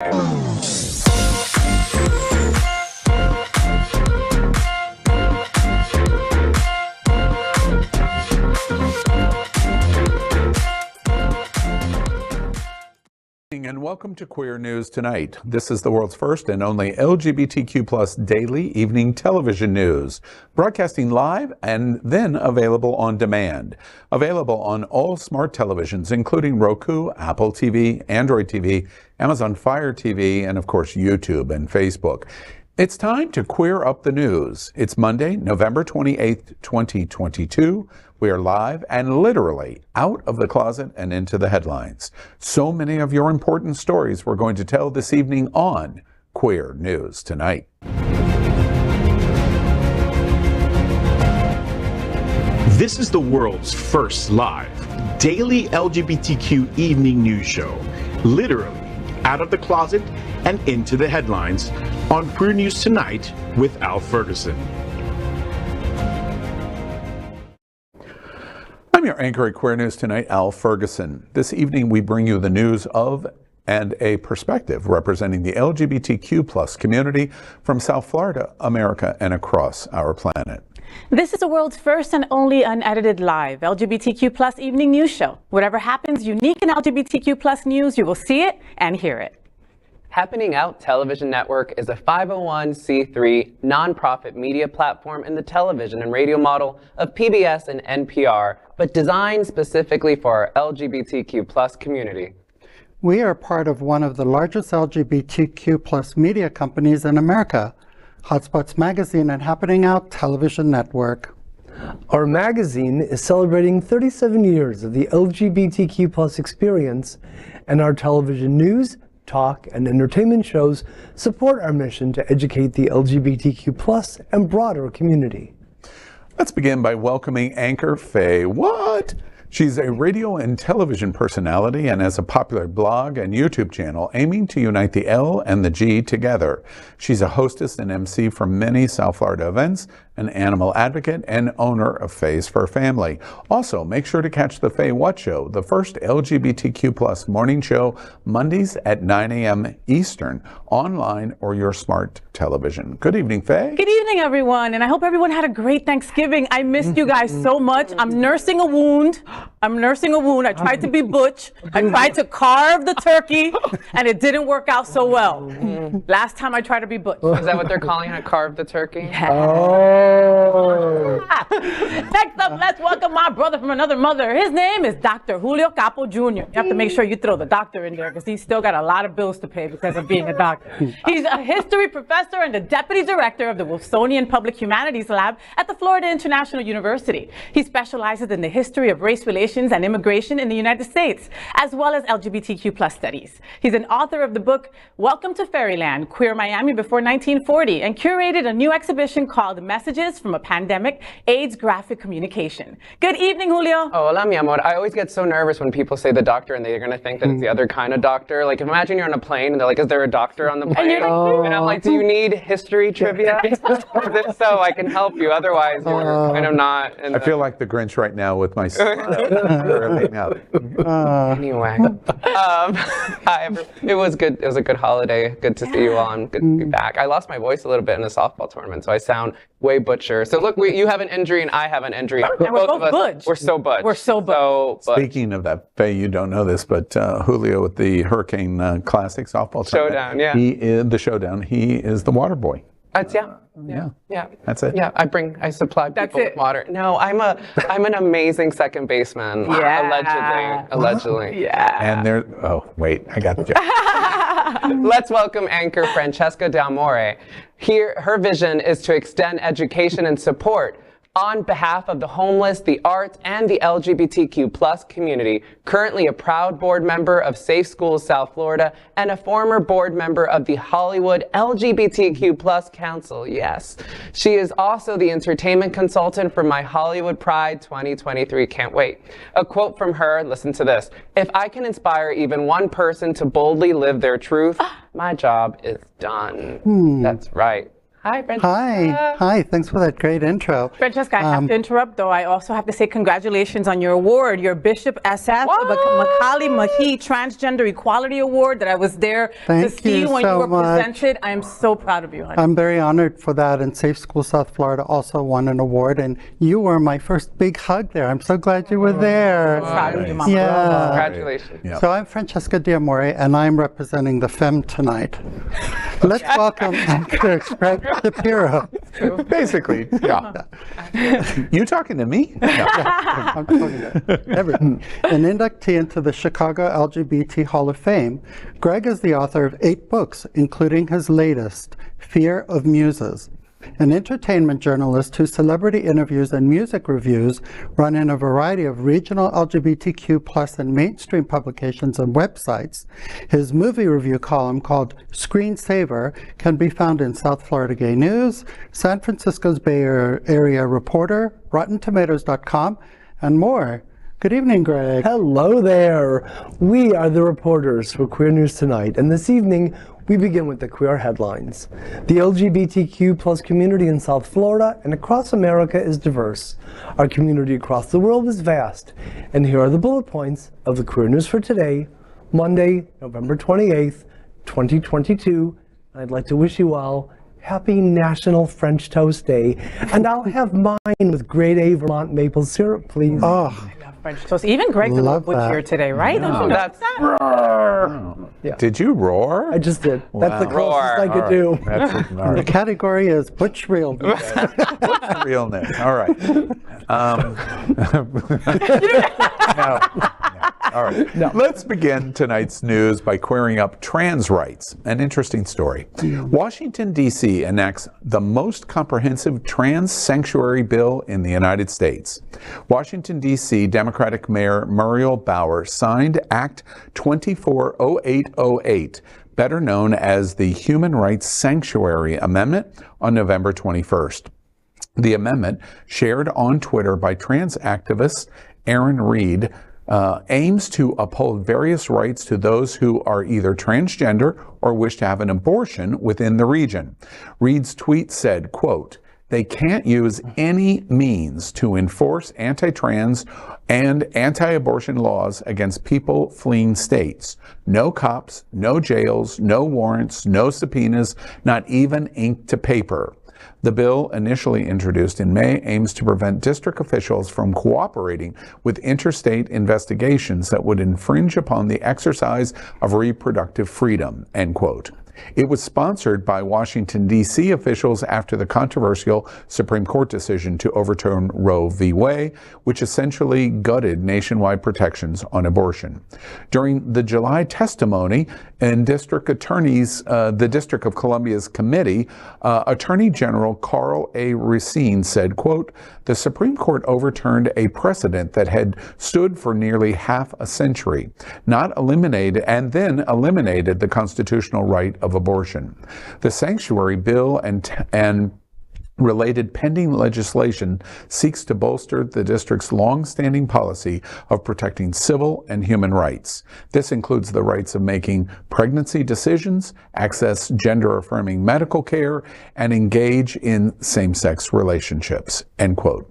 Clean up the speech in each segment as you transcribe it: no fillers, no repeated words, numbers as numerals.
And welcome to Queer News Tonight. This is the world's first and only LGBTQ+ daily evening television news, broadcasting live and then available on demand. Available on all smart televisions, including Roku, Apple TV, Android TV, Amazon Fire TV, and of course YouTube and Facebook. It's time to queer up the news. It's Monday, November 28th, 2022. We are live and literally out of the closet and into the headlines. So many of your important stories we're going to tell this evening on Queer News Tonight. This is the world's first live daily LGBTQ evening news show, literally out of the closet and into the headlines on Queer News Tonight with Al Ferguson. I'm your anchor at Queer News Tonight, Al Ferguson. This evening we bring you the news of and a perspective representing the LGBTQ+ community from South Florida, America, and across our planet. This is the world's first and only unedited live LGBTQ+ evening news show. Whatever happens unique in LGBTQ+ news, you will see it and hear it. Happening Out Television Network is a 501c3 nonprofit media platform in the television and radio model of PBS and NPR, but designed specifically for our LGBTQ+ community. We are part of one of the largest LGBTQ+ media companies in America, Hotspots Magazine and Happening Out Television Network. Our magazine is celebrating 37 years of the LGBTQ+ experience, and our television news, talk, and entertainment shows support our mission to educate the LGBTQ+ and broader community. Let's begin by welcoming anchor FayWhat. She's a radio and television personality and has a popular blog and YouTube channel aiming to unite the L and the G together. She's a hostess and MC for many South Florida events, an animal advocate, and owner of Faye's Fur Family. Also, make sure to catch the FayWhat Show, the first LGBTQ+ morning show, Mondays at 9 a.m. Eastern, online or your smart television. Good evening, Faye. Good evening, everyone, and I hope everyone had a great Thanksgiving. I missed you guys so much. I'm nursing a wound. I tried to be butch. I tried to carve the turkey, and it didn't work out so well. Last time I tried to be butch. Is that what they're calling it, carve the turkey? Yeah. Next up, let's welcome my brother from another mother. His name is Dr. Julio Capo Jr. You have to make sure you throw the doctor in there because he's still got a lot of bills to pay because of being a doctor. He's a history professor and the deputy director of the Wilsonian Public Humanities Lab at the Florida International University. He specializes in the history of race relations and immigration in the United States, as well as LGBTQ+ studies. He's an author of the book, Welcome to Fairyland, Queer Miami Before 1940, and curated a new exhibition called Messages from a Pandemic, AIDS Graphic Communication. Good evening, Julio. Hola, mi amor. I always get so nervous when people say the doctor and they're going to think that it's the other kind of doctor. Like, imagine you're on a plane and they're like, is there a doctor on the plane? And I'm like, do you need history trivia? If so, I can help you. Otherwise, you're kind of not. I feel like the Grinch right now with my Anyway, it was good. It was a good holiday. Good to see you all. I'm good to be back. I lost my voice a little bit in the softball tournament, so I sound way butcher. So look, you have an injury and I have an injury. And we're both of us, butch. We're so butch. We're so butch. Speaking of that, Faye, you don't know this, but Julio with the Hurricane Classic softball tournament, Showdown, yeah. He is the showdown. He is the water boy. Yeah. That's it. Yeah, I supply people with water. No, I'm an amazing second baseman. Yeah. Allegedly. Yeah. And I got the joke. Let's welcome anchor Franchesca D'Amore. Her vision is to extend education and support on behalf of the homeless, the arts, and the LGBTQ+ community, currently a proud board member of Safe Schools South Florida and a former board member of the Hollywood LGBTQ+ Council. Yes. She is also the entertainment consultant for My Hollywood Pride 2023. Can't wait. A quote from her, listen to this. If I can inspire even one person to boldly live their truth, my job is done. That's right. Hi, Francesca. Hi. Thanks for that great intro. Francesca, I have to interrupt, though. I also have to say congratulations on your award, your Bishop Asaf Macaulay Mahi Transgender Equality Award that I was there to see when you were presented. I am so proud of you, honey. I'm very honored for that, and Safe School South Florida also won an award, and you were my first big hug there. I'm so glad you were there. Proud of you, Mama. Yeah. Congratulations. Yep. So I'm Franchesca D'Amore, and I'm representing the Femme tonight. Let's welcome actor Gregg Shapiro. Basically, yeah. You talking to me? I'm talking to everyone. An inductee into the Chicago LGBT Hall of Fame, Gregg is the author of 8 books, including his latest, Fear of Muses. An entertainment journalist whose celebrity interviews and music reviews run in a variety of regional LGBTQ+ and mainstream publications and websites. His movie review column called Screensaver can be found in South Florida Gay News, San Francisco's Bay Area Reporter, RottenTomatoes.com, and more. Good evening, Gregg. Hello there. We are the reporters for Queer News Tonight, and this evening we begin with the queer headlines. The LGBTQ+ community in South Florida and across America is diverse. Our community across the world is vast. And here are the bullet points of the Queer News for today, Monday, November 28th, 2022. I'd like to wish you all happy National French Toast Day. And I'll have mine with grade A Vermont maple syrup, please. Oh, French toast. Even Greg's a little butch here today, right? No. Don't you notice that? Yeah. Did you roar? I just did. That's the closest Roar. I could do. That's it. All the right. category is Butch Realness. Realness. All right. No. All right. No. Let's begin tonight's news by queering up trans rights. An interesting story. Washington, D.C. enacts the most comprehensive trans sanctuary bill in the United States. Washington, D.C. Democratic Mayor Muriel Bauer signed Act 240808, better known as the Human Rights Sanctuary Amendment, on November 21st. The amendment, shared on Twitter by trans activist Aaron Reed, aims to uphold various rights to those who are either transgender or wish to have an abortion within the region. Reed's tweet said, quote, "They can't use any means to enforce anti-trans and anti-abortion laws against people fleeing states. No cops, no jails, no warrants, no subpoenas, not even ink to paper." The bill, initially introduced in May, aims to prevent district officials from cooperating with interstate investigations that would infringe upon the exercise of reproductive freedom, end quote. It was sponsored by Washington, D.C. officials after the controversial Supreme Court decision to overturn Roe v. Wade, which essentially gutted nationwide protections on abortion. During the July testimony in District Attorney's, the District of Columbia's committee, Attorney General Carl A. Racine said, quote, "The Supreme Court overturned a precedent that had stood for nearly half a century, then eliminated the constitutional right of abortion. The sanctuary bill and related pending legislation seeks to bolster the district's long-standing policy of protecting civil and human rights. This includes the rights of making pregnancy decisions, access gender-affirming medical care, and engage in same-sex relationships," end quote.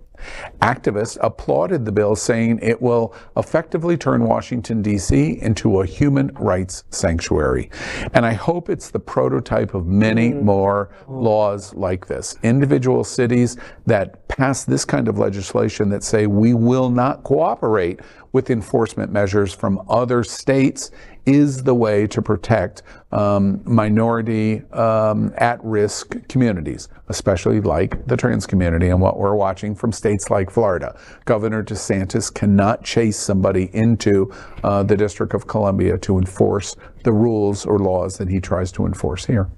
Activists applauded the bill, saying it will effectively turn Washington, D.C. into a human rights sanctuary. And I hope it's the prototype of many more laws like this. Individual cities that pass this kind of legislation that say we will not cooperate with enforcement measures from other states is the way to protect minority at-risk communities, especially like the trans community and what we're watching from states like Florida. Governor DeSantis cannot chase somebody into the District of Columbia to enforce the rules or laws that he tries to enforce here.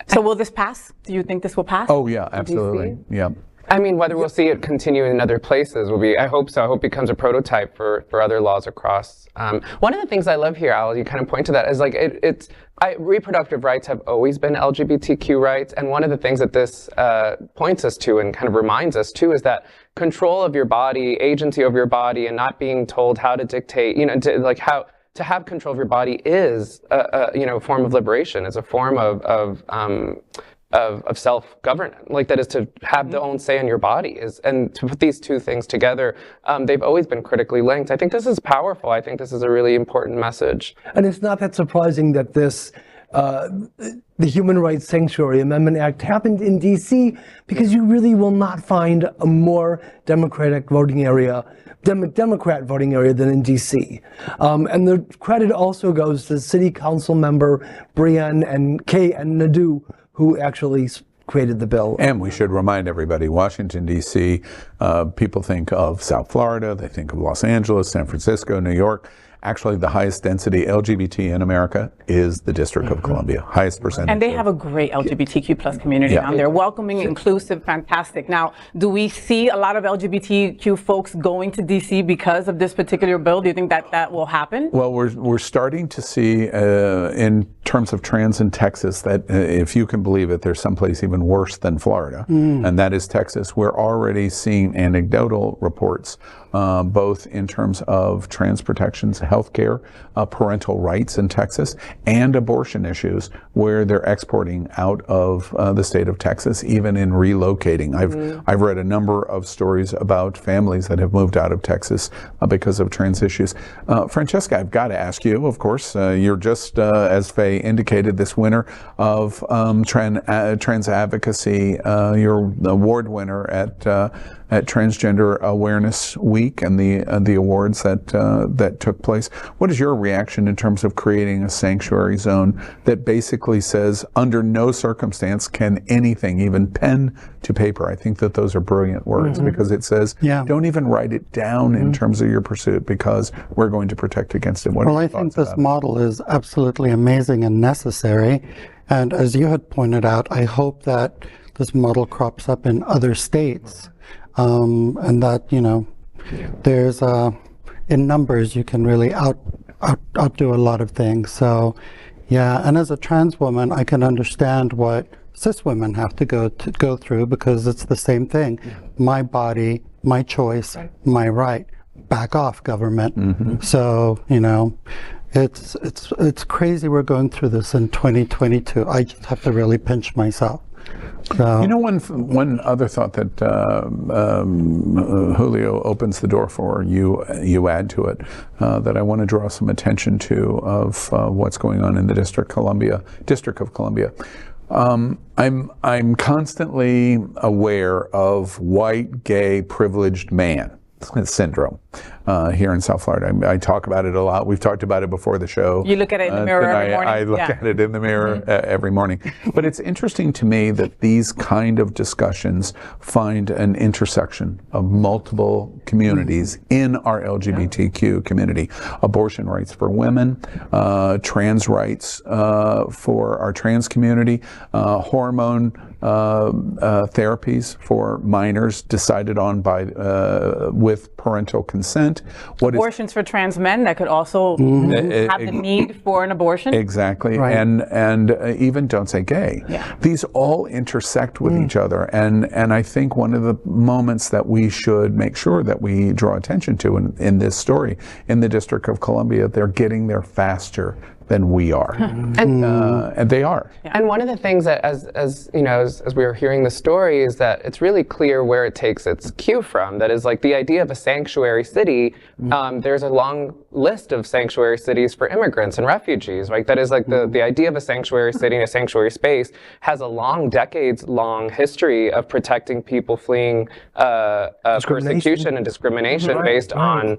So will this pass? Do you think this will pass? Oh yeah, absolutely. Yeah. I mean, whether we'll see it continue in other places will be, I hope so. I hope it becomes a prototype for other laws across. One of the things I love here, Al, you kind of point to that, is like reproductive rights have always been LGBTQ rights. And one of the things that this points us to and kind of reminds us too is that control of your body, agency over your body, and not being told how to dictate, to have control of your body is a form of liberation. It's a form of of self-governance, like that is to have the own say in your body, and to put these two things together, they've always been critically linked. I think this is powerful. I think this is a really important message. And it's not that surprising that this, the Human Rights Sanctuary Amendment Act happened in DC, because you really will not find a more Democratic voting area, Democrat voting area than in DC. And the credit also goes to City Council member Brienne and Nadeau, who actually created the bill. And we should remind everybody, Washington, D.C., people think of South Florida, they think of Los Angeles, San Francisco, New York. Actually, the highest density LGBT in America is the District of Columbia, highest percentage. And they have a great LGBTQ plus community down there, welcoming, inclusive, fantastic. Now, do we see a lot of LGBTQ folks going to DC because of this particular bill? Do you think that that will happen? Well, we're starting to see, in terms of trans in Texas, that if you can believe it, there's someplace even worse than Florida, and that is Texas. We're already seeing anecdotal reports, both in terms of trans protections, healthcare, parental rights in Texas, and abortion issues, where they're exporting out of the state of Texas, even in relocating. I've read a number of stories about families that have moved out of Texas because of trans issues. Franchesca, I've got to ask you, of course, you're just, as Faye indicated, this winner of trans advocacy. You're the award winner at Transgender Awareness Week and the awards that took place. What is your reaction in terms of creating a sanctuary zone that basically says under no circumstance can anything, even pen to paper? I think that those are brilliant words, because it says don't even write it down in terms of your pursuit, because we're going to protect against it. Well, I think this model is absolutely amazing and necessary. And as you had pointed out, I hope that this model crops up in other states. And that, there's, in numbers, you can really outdo a lot of things. So, yeah, and as a trans woman, I can understand what cis women have to go through, because it's the same thing. My body, my choice, my right. Back off, government. So, it's crazy we're going through this in 2022. I just have to really pinch myself. One other thought that Julio opens the door for, you add to it, that I want to draw some attention to, of what's going on in the District of Columbia. I'm constantly aware of white, gay, privileged man syndrome here in South Florida. I talk about it a lot. We've talked about it before the show. You look at it in the mirror every morning? I look at it in the mirror every morning. But it's interesting to me that these kind of discussions find an intersection of multiple communities in our LGBTQ community. Abortion rights for women, trans rights for our trans community, hormone therapies for minors decided on by with parental consent. Abortions for trans men that could also have the need for an abortion. Exactly, right. and even don't say gay. These all intersect with each other, and I think one of the moments that we should make sure that we draw attention to in this story, in the District of Columbia, they're getting there faster than we are, and they are. And one of the things that, as we were hearing the story, is that it's really clear where it takes its cue from. That is, like, the idea of a sanctuary city. There's a long list of sanctuary cities for immigrants and refugees. Like, that is, like, the idea of a sanctuary city and a sanctuary space has a long, decades-long history of protecting people fleeing persecution and discrimination based on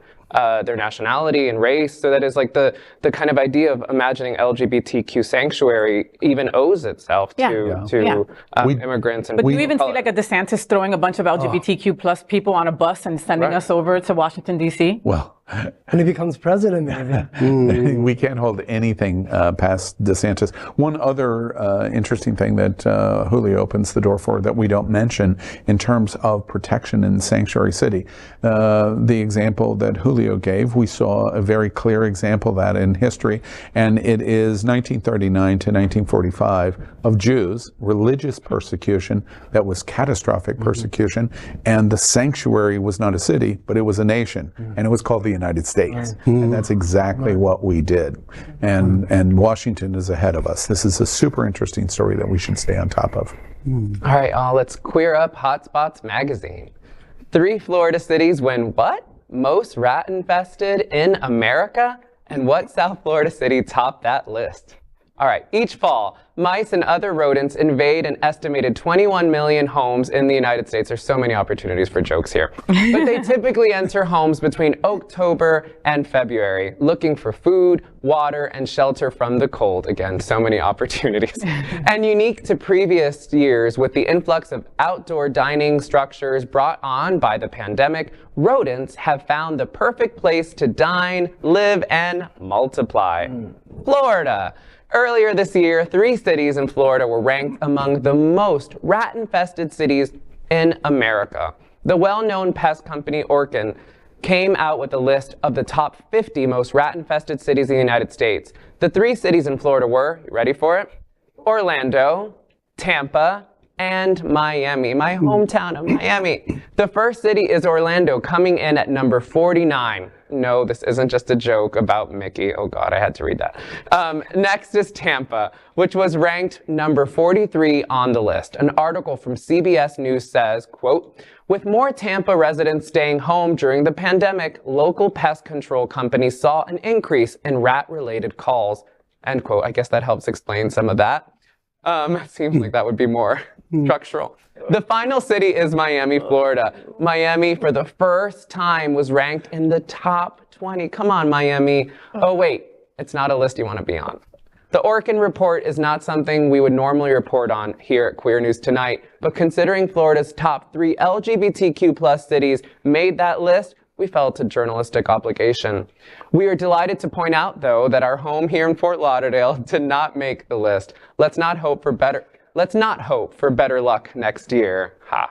their nationality and race. So that is, like, the kind of idea of imagining LGBTQ sanctuary even owes itself to immigrants. But do you even see, like, a DeSantis throwing a bunch of LGBTQ plus people on a bus and sending us over to Washington, D.C.? Well, and he becomes president, maybe. We can't hold anything past DeSantis. One other interesting thing that Julio opens the door for that we don't mention in terms of protection in Sanctuary City. The example that Julio gave, we saw a very clear example of that in history, and it is 1939 to 1945 of Jews, religious persecution that was catastrophic persecution, and the sanctuary was not a city, but it was a nation, and it was called the United States. And that's exactly what we did. And Washington is ahead of us. This is a super interesting story that we should stay on top of. All right, let's queer up Hotspots magazine. 3 Florida cities win what? Most rat infested in America? And what South Florida city topped that list? All right, each fall, mice and other rodents invade an estimated 21 million homes in the United States. There's so many opportunities for jokes here. But they typically enter homes between October and February, looking for food, water, and shelter from the cold. Again, so many opportunities. And unique to previous years, with the influx of outdoor dining structures brought on by the pandemic, rodents have found the perfect place to dine, live, and multiply. Florida. Earlier this year, 3 cities in Florida were ranked among the most rat-infested cities in America. The well-known pest company Orkin came out with a list of the top 50 most rat-infested cities in the United States. The 3 cities in Florida were, you ready for it? Orlando, Tampa, and Miami, my hometown of Miami. The first city is Orlando, coming in at number 49. No, this isn't just a joke about Mickey. Oh God, I had to read that. Next is Tampa, which was ranked number 43 on the list. An article from CBS News says, quote, with more Tampa residents staying home during the pandemic, local pest control companies saw an increase in rat-related calls, end quote. I guess that helps explain some of that. Seems like that would be more structural. The final city is Miami, Florida. Miami, for the first time, was ranked in the top 20. Come on, Miami. Oh, wait, it's not a list you want to be on. The Orkin report is not something we would normally report on here at Queer News Tonight, but considering Florida's top 3 LGBTQ plus cities made that list, we felt a journalistic obligation. We are delighted to point out, though, that our home here in Fort Lauderdale did not make the list. Let's not hope for better luck next year. Ha.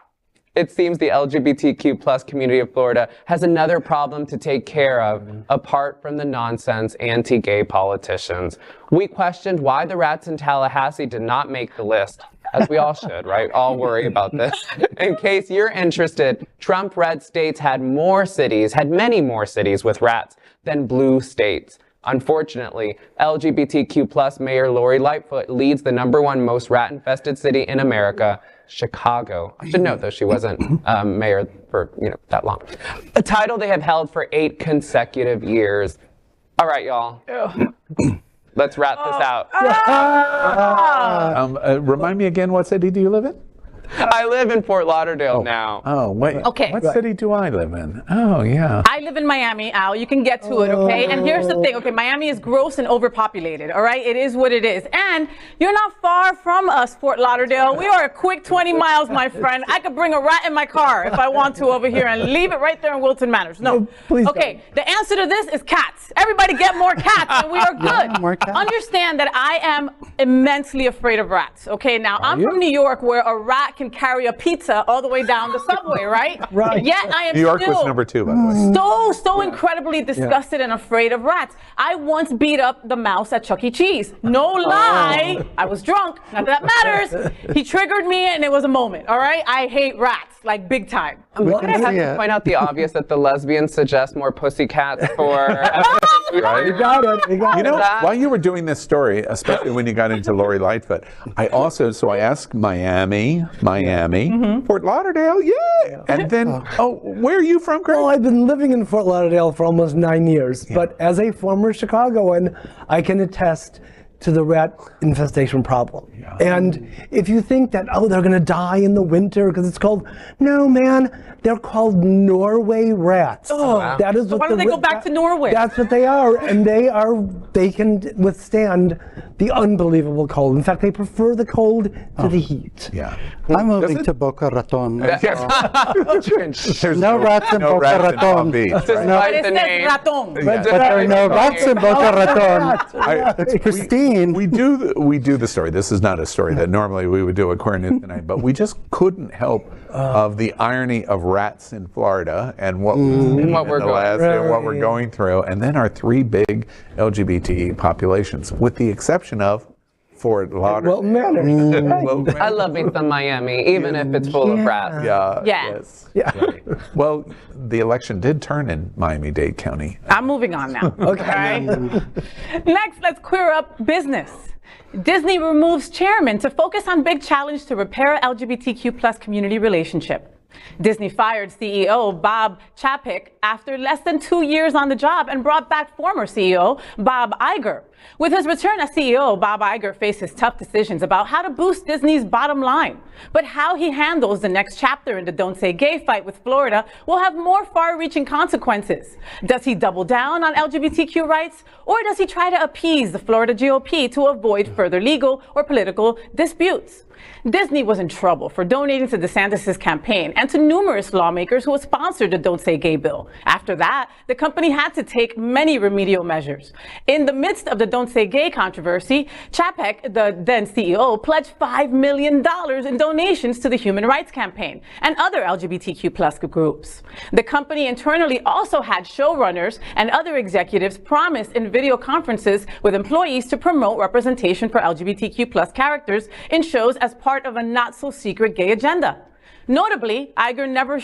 It seems the LGBTQ plus community of Florida has another problem to take care of, apart from the nonsense anti-gay politicians. We questioned why the rats in Tallahassee did not make the list, as we all should, right? All worry about this. In case you're interested, Trump-red states had many more cities with rats than blue states. Unfortunately, LGBTQ plus Mayor Lori Lightfoot leads the #1 most rat-infested city in America, Chicago. I should note, though, she wasn't mayor for that long. A title they have held for 8 consecutive years. All right, y'all. Let's wrap this out. Remind me again, what city do you live in? I live in Fort Lauderdale now. Oh, wait. Okay. What city do I live in? Oh, yeah. I live in Miami, Al. You can get to it, okay? And here's the thing, okay? Miami is gross and overpopulated, all right? It is what it is. And you're not far from us, Fort Lauderdale. We are a quick 20 miles, my friend. I could bring a rat in my car if I want to over here and leave it right there in Wilton Manors. No. Please okay, the answer to this is cats. Everybody get more cats and we are good. Yeah, more cats. Understand that I am immensely afraid of rats, okay? Now, I'm from New York, where a rat can carry a pizza all the way down the subway, right? Right. Yet I am New York still was number 2, by the way. so incredibly disgusted and afraid of rats. I once beat up the mouse at Chuck E. Cheese. No lie. I was drunk. Not that matters. He triggered me and it was a moment, all right? I hate rats, like big time. We're going to have to point out the obvious that the lesbians suggest more pussycats for... Right? You got it. You got You it. know, while you were doing this story, especially when you got into Lori Lightfoot, I asked Miami, Fort Lauderdale, yeah. And then, where are you from, Greg? Well, I've been living in Fort Lauderdale for almost 9 years, but as a former Chicagoan, I can attest to the rat infestation problem. Yeah. And if you think that, they're gonna die in the winter because it's cold, no, man, they're called Norway rats. Oh, wow. That is So what why don't they go back to Norway? That's what they are, and they can withstand the unbelievable cold. In fact, they prefer the cold to the heat. Yeah. I'm moving to Boca Raton. There's No rats in Boca rats in Raton. Palm Beach, right? But it the says name. raton. But there are no rats in Boca Raton. It's pristine. We do the story. This is not a story that normally we would do at Queer News Tonight, but we just couldn't help of the irony of rats in Florida and what we're going through, and then our 3 big LGBT populations, with the exception of Fort Lauderdale. Well, manners. Well, I love me some Miami, even if it's full of rats. Yeah. Yes. Yes. Right. Well, the election did turn in Miami-Dade County. I'm moving on now. Okay. Next, let's queer up business. Disney removes chairman to focus on big challenge to repair LGBTQ plus community relationship. Disney fired CEO Bob Chapek after less than 2 years on the job and brought back former CEO Bob Iger. With his return as CEO, Bob Iger faces tough decisions about how to boost Disney's bottom line. But how he handles the next chapter in the Don't Say Gay fight with Florida will have more far-reaching consequences. Does he double down on LGBTQ rights, or does he try to appease the Florida GOP to avoid further legal or political disputes? Disney was in trouble for donating to DeSantis' campaign and to numerous lawmakers who had sponsored the Don't Say Gay bill. After that, the company had to take many remedial measures. In the midst of the Don't Say Gay controversy, Chapek, the then CEO, pledged $5 million in donations to the Human Rights Campaign and other LGBTQ plus groups. The company internally also had showrunners and other executives promise in video conferences with employees to promote representation for LGBTQ plus characters in shows as part of a not-so-secret gay agenda. Notably, Iger never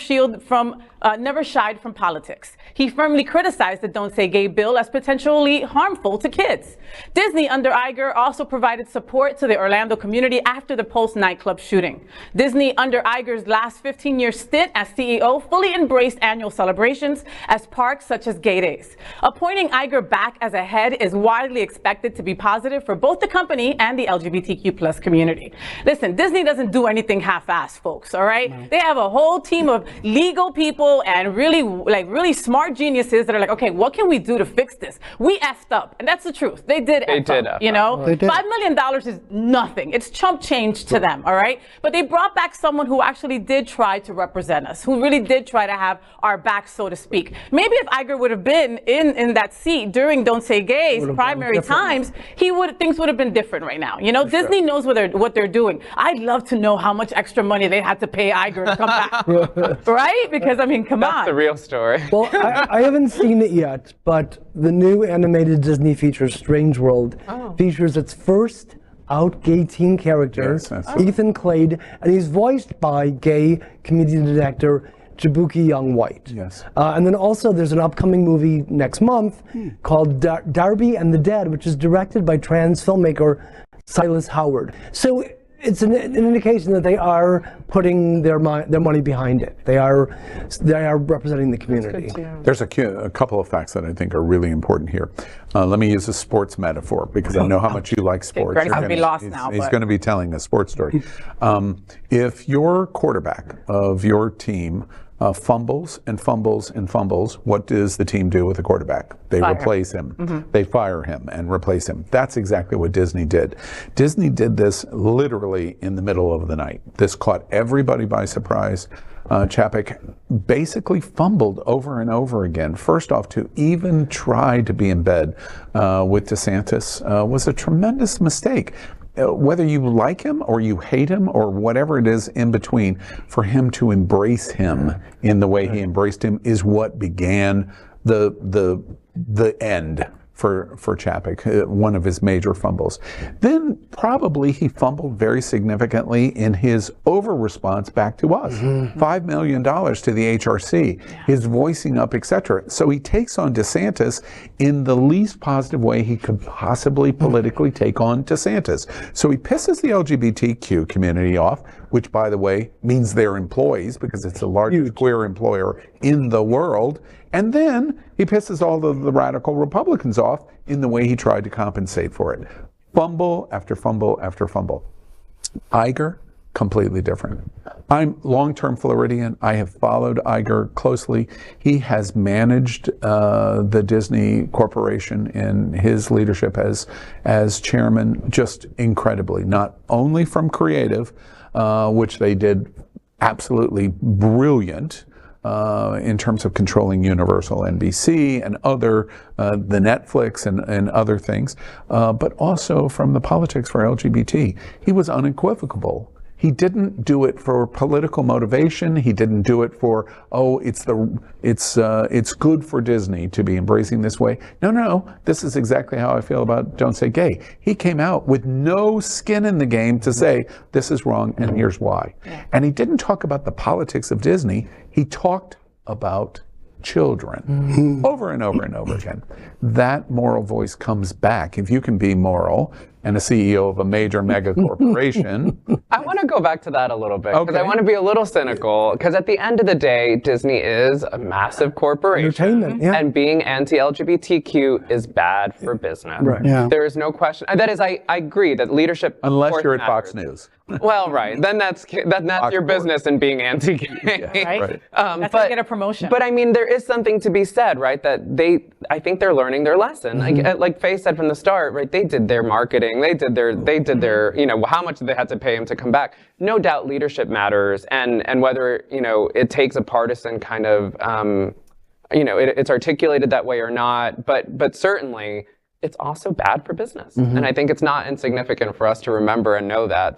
shied from politics. He firmly criticized the Don't Say Gay bill as potentially harmful to kids. Disney, under Iger, also provided support to the Orlando community after the Pulse nightclub shooting. Disney, under Iger's last 15-year stint as CEO, fully embraced annual celebrations as parks such as Gay Days. Appointing Iger back as a head is widely expected to be positive for both the company and the LGBTQ plus community. Listen, Disney doesn't do anything half-assed, folks, all right? They have a whole team of legal people and really smart geniuses that are like, okay, what can we do to fix this? We effed up, and that's the truth. They did F up, you know? They did. $5 million is nothing. It's chump change to them, all right? But they brought back someone who actually did try to represent us, who really did try to have our back, so to speak. Maybe if Iger would have been in that seat during Don't Say Gay's primary times, things would have been different right now. You know, Disney knows what they're doing. I'd love to know how much extra money they had to pay Iger to come back, right? Because, I mean, come on. That's the real story. Well, I haven't seen it yet, but the new animated Disney feature, Strange World, features its first out gay teen character, Ethan Clade, and he's voiced by gay comedian actor Jabuki Young White. Yes. And then also there's an upcoming movie next month called Darby and the Dead, which is directed by trans filmmaker Silas Howard. So it's an indication that they are putting their money behind it. They are representing the community. There's a couple of facts that I think are really important here. Let me use a sports metaphor because I know how much you like sports. Gregg's gonna be lost now. He's going to be telling a sports story. If your quarterback of your team fumbles and fumbles and fumbles, what does the team do with the quarterback? They replace him. They fire him and replace him. That's exactly what Disney did. Disney did this literally in the middle of the night. This caught everybody by surprise. Chapek basically fumbled over and over again. First off, to even try to be in bed with DeSantis was a tremendous mistake. Whether you like him or you hate him or whatever it is in between, for him to embrace him in the way he embraced him is what began the end for Chapek, one of his major fumbles. Then probably he fumbled very significantly in his over-response back to us. $5 million to the HRC, his voicing up, etc. So he takes on DeSantis in the least positive way he could possibly politically take on DeSantis. So he pisses the LGBTQ community off, which, by the way, means their employees, because it's the largest queer employer in the world. And then he pisses all the radical Republicans off in the way he tried to compensate for it. Fumble after fumble after fumble. Iger, completely different. I'm long-term Floridian. I have followed Iger closely. He has managed the Disney Corporation in his leadership as chairman just incredibly, not only from creative, which they did absolutely brilliant, in terms of controlling Universal NBC and other, the Netflix and other things, but also from the politics for LGBT. He was unequivocal. he didn't do it for political motivation. He didn't do it for, oh, it's good for Disney to be embracing this way. No, this is exactly how I feel about Don't Say Gay. He came out with no skin in the game to say, this is wrong and here's why. And he didn't talk about the politics of Disney. He talked about children over and over and over again. That moral voice comes back. If you can be moral and a CEO of a major mega corporation. I want to go back to that a little bit because I want to be a little cynical because at the end of the day, Disney is a massive corporation. Entertainment, yeah. And being anti-LGBTQ is bad for business. Right. Yeah. There is no question. That is, I agree that leadership. Unless of course, you're at matters. Fox News. Well, right. Then that's your business and being anti-gay. Right? That's how you get a promotion. But I mean, there is something to be said, right? That I think they're learning their lesson. Like Faye said from the start, right? They did their marketing. They did their, how much they had to pay him to come back. No doubt leadership matters, and whether, it takes a partisan kind of, it's articulated that way or not, but certainly it's also bad for business. And I think it's not insignificant for us to remember and know that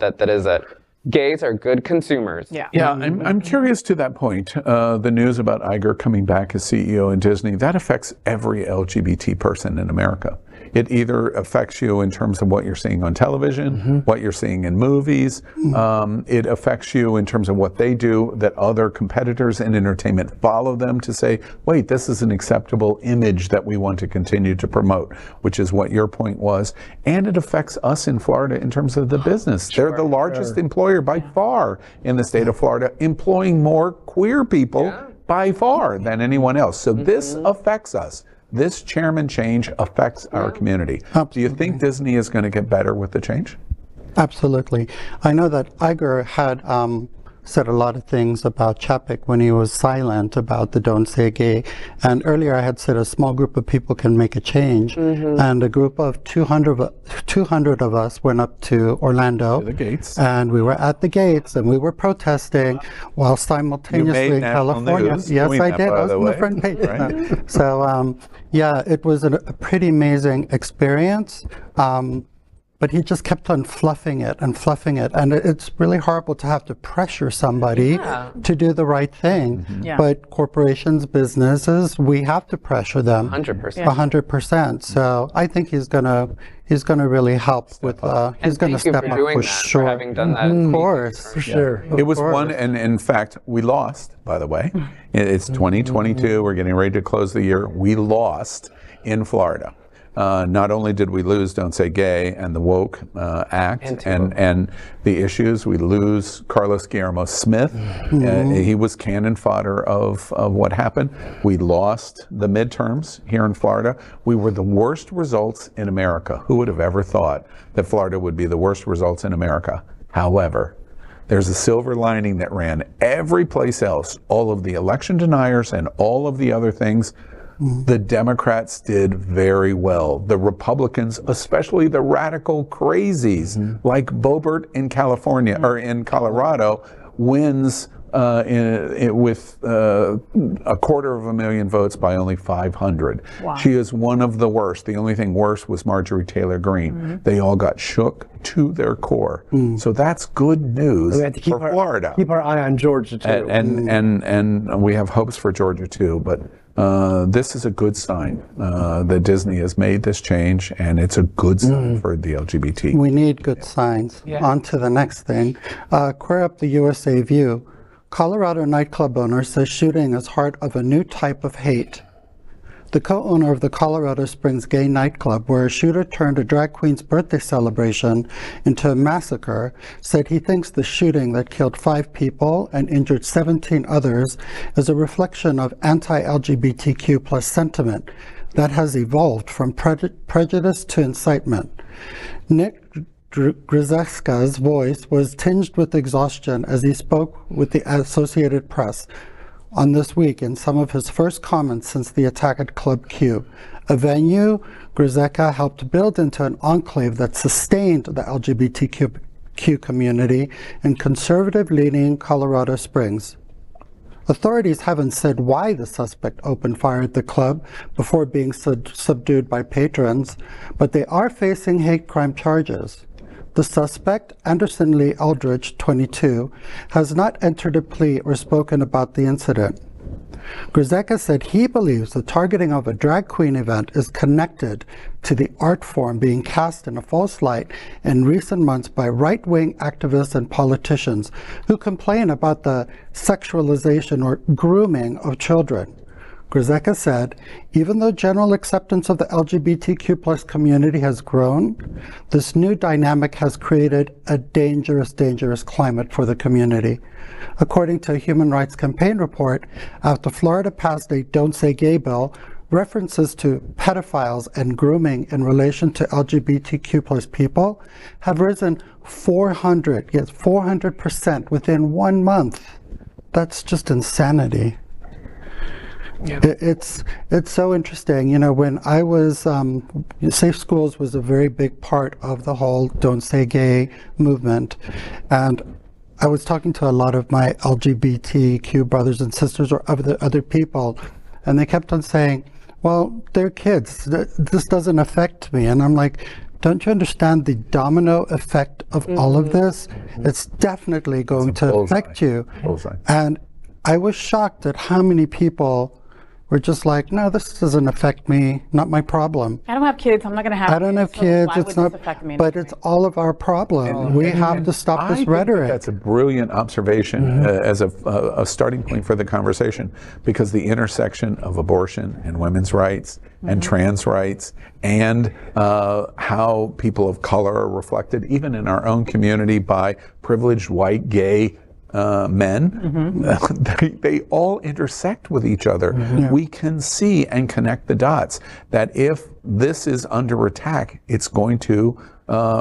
gays are good consumers. Yeah. Yeah, I'm curious to that point. The news about Iger coming back as CEO in Disney, that affects every LGBT person in America. It either affects you in terms of what you're seeing on television, what you're seeing in movies. It affects you in terms of what they do, that other competitors in entertainment follow them to say, wait, this is an acceptable image that we want to continue to promote, which is what your point was. And it affects us in Florida in terms of the business. They're the largest employer by far in the state of Florida, employing more queer people by far than anyone else. So this affects us. This chairman change affects our community. Absolutely. Do you think Disney is going to get better with the change? Absolutely. I know that Iger had said a lot of things about Chapek when he was silent about the Don't Say Gay. And earlier I had said a small group of people can make a change. And a group of 200 of us went up to Orlando. To the gates. And we were at the gates and we were protesting while simultaneously in California. News Yes, doing I that, did. by I was the on the way. front page. Right. So, yeah, it was a pretty amazing experience. But he just kept on fluffing it. And it's really horrible to have to pressure somebody to do the right thing. Yeah. But corporations, businesses, we have to pressure them. 100%. 100%. So I think he's gonna really help with. He's gonna Thank you step for up doing for that, sure. for having done that. Of course. For sure. It was one, and in fact, we lost, by the way. It's 2022. We're getting ready to close the year. We lost in Florida. Not only did we lose Don't Say Gay and the Woke Act and the issues, we lose Carlos Guillermo Smith. He was cannon fodder of what happened. We lost the midterms here in Florida. We were the worst results in America. Who would have ever thought that Florida would be the worst results in America? However, there's a silver lining that ran every place else. All of the election deniers and all of the other things, the Democrats did very well. The Republicans, especially the radical crazies like Boebert in California or in Colorado, wins with 250,000 votes by only 500. Wow. She is one of the worst. The only thing worse was Marjorie Taylor Greene. They all got shook to their core. So that's good news We have to keep for Florida. Keep our eye on Georgia too. And we have hopes for Georgia too, but this is a good sign that Disney has made this change, and it's a good sign for the LGBT. We need good signs. On to the next thing. Queer Up the USA View. Colorado nightclub owner says shooting is part of a new type of hate. The co-owner of the Colorado Springs gay nightclub, where a shooter turned a drag queen's birthday celebration into a massacre, said he thinks the shooting that killed 5 people and injured 17 others is a reflection of anti-LGBTQ plus sentiment that has evolved from prejudice to incitement. Nick Grzeska's voice was tinged with exhaustion as he spoke with the Associated Press on This Week in some of his first comments since the attack at Club Q, a venue Grzeszka helped build into an enclave that sustained the LGBTQ community in conservative-leaning Colorado Springs. Authorities haven't said why the suspect opened fire at the club before being subdued by patrons, but they are facing hate crime charges. The suspect, Anderson Lee Eldridge, 22, has not entered a plea or spoken about the incident. Gregg said he believes the targeting of a drag queen event is connected to the art form being cast in a false light in recent months by right-wing activists and politicians who complain about the sexualization or grooming of children. Gregg said, even though general acceptance of the LGBTQ plus community has grown, this new dynamic has created a dangerous, dangerous climate for the community. According to a Human Rights Campaign report, after Florida passed a Don't Say Gay bill, references to pedophiles and grooming in relation to LGBTQ plus people have risen 400% within 1 month. That's just insanity. Yeah. It's so interesting. You know, when I was, Safe Schools was a very big part of the whole Don't Say Gay movement. And I was talking to a lot of my LGBTQ brothers and sisters or other people, and they kept on saying, well, they're kids. This doesn't affect me. And I'm like, don't you understand the domino effect of all of this? It's definitely going to affect you. And I was shocked at how many people were just like, no, this doesn't affect me, not my problem. I don't have kids, I'm not going to have I don't have kids, why it's would not, this affect me but it's all of our problem. We have to stop this rhetoric. That's a brilliant observation as a starting point for the conversation, because the intersection of abortion and women's rights and trans rights and how people of color are reflected, even in our own community, by privileged white gay men, they all intersect with each other. We can see and connect the dots that if this is under attack, it's going to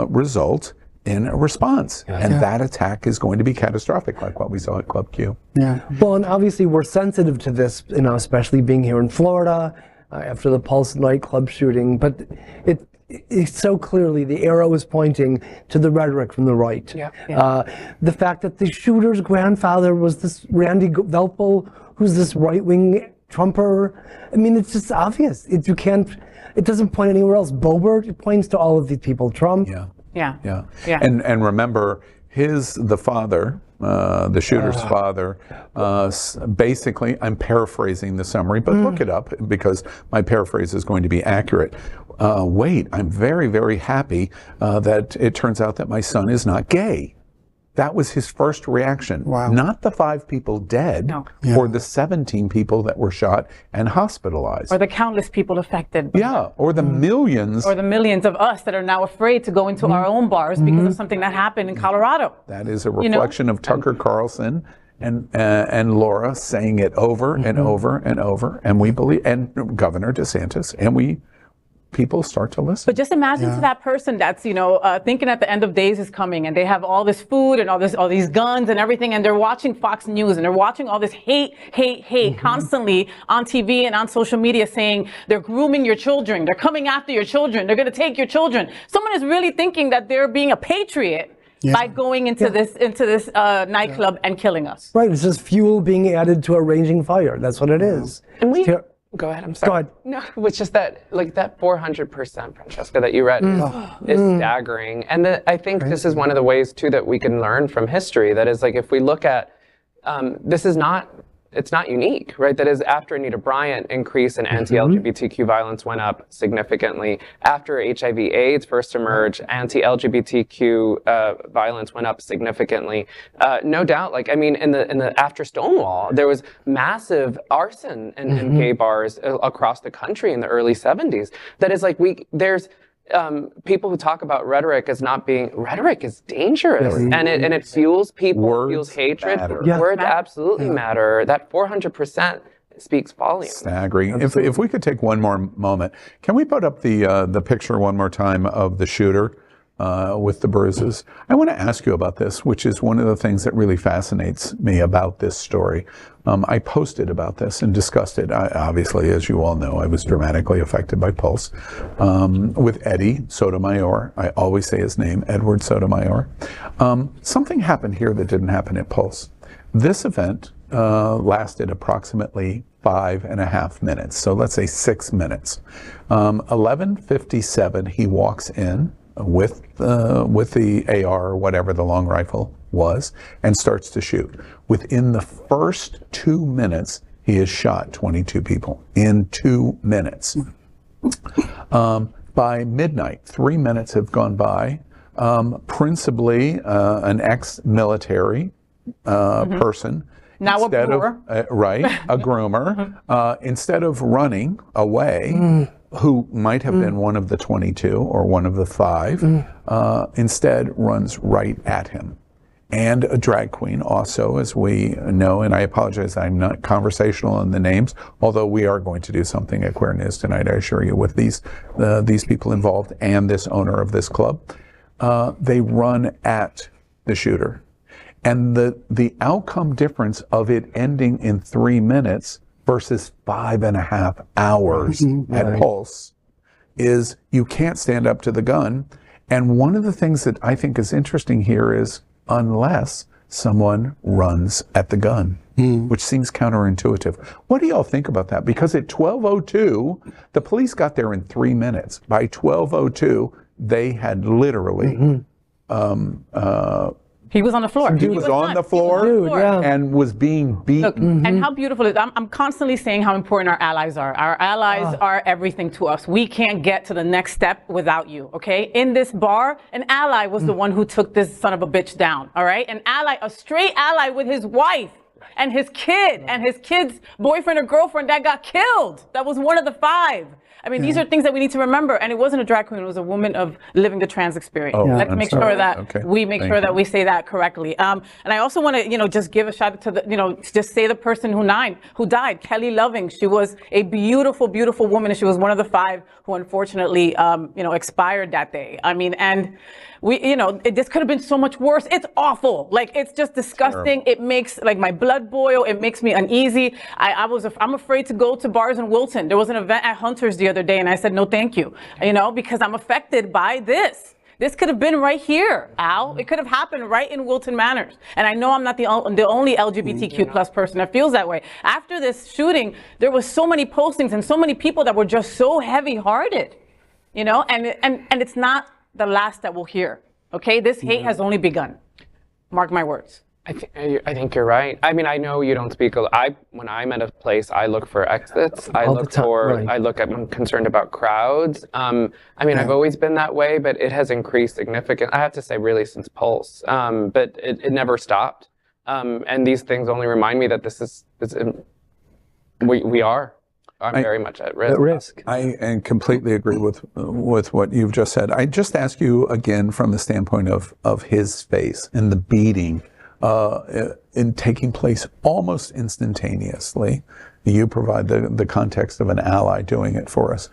result in a response. And that attack is going to be catastrophic, like what we saw at Club Q. Well, and obviously we're sensitive to this, you know, especially being here in Florida after the Pulse nightclub shooting, but it's so clearly the arrow is pointing to the rhetoric from the right. The fact that the shooter's grandfather was this Randy Velpo, who's this right-wing Trumper. I mean, it's just obvious. It doesn't point anywhere else. Boebert, it points to all of these people. Trump. And remember, the father, the shooter's father, basically, I'm paraphrasing the summary, but look it up because my paraphrase is going to be accurate. Wait, I'm very, very happy that it turns out that my son is not gay. That was his first reaction. Not the 5 people dead, or the 17 people that were shot and hospitalized. Or the countless people affected. Or the millions. Or the millions of us that are now afraid to go into our own bars because of something that happened in Colorado. That is a reflection of Tucker Carlson and Laura saying it over and over and over. And we believe, and Governor DeSantis, and people start to listen. But just imagine to that person that's, thinking that the end of days is coming and they have all this food and all these guns and everything, and they're watching Fox News and they're watching all this hate constantly on TV and on social media, saying they're grooming your children, they're coming after your children, they're going to take your children. Someone is really thinking that they're being a patriot by going into this nightclub and killing us. Right, it's just fuel being added to a raging fire. That's what it is. And go ahead, I'm sorry. Go ahead. No, which is that 400%, Franchesca, that you read is staggering. And I think this is one of the ways, too, that we can learn from history. That is, if we look at, it's not unique, right? That is, after Anita Bryant, increase in anti-LGBTQ violence went up significantly. After HIV/AIDS first emerged, anti-LGBTQ violence went up significantly. No doubt, in the after Stonewall, there was massive arson in gay bars across the country in the early 70s. That is, there's people who talk about rhetoric as not being, rhetoric is dangerous, and it fuels people, Words fuels hatred. matter. Words absolutely matter. That 400% speaks volumes. Staggering. If we could take one more moment, can we put up the picture one more time of the shooter with the bruises? I want to ask you about this, which is one of the things that really fascinates me about this story. I posted about this and discussed it. Obviously, as you all know, I was dramatically affected by Pulse with Eddie Sotomayor. I always say his name, Edward Sotomayor. Something happened here that didn't happen at Pulse. This event lasted approximately 5.5 minutes. So let's say 6 minutes. 11:57, he walks in with the AR or whatever the long rifle was, and starts to shoot. Within the first 2 minutes, he has shot 22 people in 2 minutes. By midnight, 3 minutes have gone by. Principally an ex-military person. Now a groomer. A groomer. Instead of running away, who might have been one of the 22 or one of the 5, instead runs right at him. And a drag queen also, as we know, and I apologize, I'm not conversational in the names, although we are going to do something at Queer News tonight, I assure you, with these people involved and this owner of this club. They run at the shooter. And the outcome difference of it ending in 3 minutes versus 5.5 hours at Pulse is you can't stand up to the gun. And one of the things that I think is interesting here is unless someone runs at the gun, which seems counterintuitive. What do y'all think about that? Because at 12:02, the police got there in 3 minutes. By 12:02, they had literally he was on the floor. He was on the floor and was being beaten. Look, and how beautiful it is. I'm constantly saying how important our allies are. Our allies are everything to us. We can't get to the next step without you, okay? In this bar, an ally was the one who took this son of a bitch down, all right? An ally, a straight ally with his wife and his kid and his kid's boyfriend or girlfriend that got killed. That was one of the 5. I mean, these are things that we need to remember. And it wasn't a drag queen, it was a woman of living the trans experience. Let's make sure that we make sure that we say that correctly. And I also want to, just give a shout out to the, just say the person who died, Kelly Loving. She was a beautiful, beautiful woman. And she was one of the 5 who unfortunately, expired that day. I mean, and we, this could have been so much worse. It's awful. Like, it's just disgusting. Sure. It makes my blood boil. It makes me uneasy. I'm afraid to go to bars in Wilton. There was an event at Hunter's the other day and I said, no, thank you, because I'm affected by this. This could have been right here, Al. It could have happened right in Wilton Manors. And I know I'm not the only LGBTQ plus person that feels that way. After this shooting, there was so many postings and so many people that were just so heavy-hearted, and it's not the last that we'll hear, okay? This hate has only begun. Mark my words. I think you're right. I mean, I know you don't speak. When I'm at a place, I look for exits. I'm concerned about crowds. I've always been that way, but it has increased significantly. I have to say, really, since Pulse. But it never stopped. And these things only remind me that we are. I'm very much at risk. I completely agree with what you've just said. I just ask you again from the standpoint of his face and the beating in taking place almost instantaneously. You provide the context of an ally doing it for us.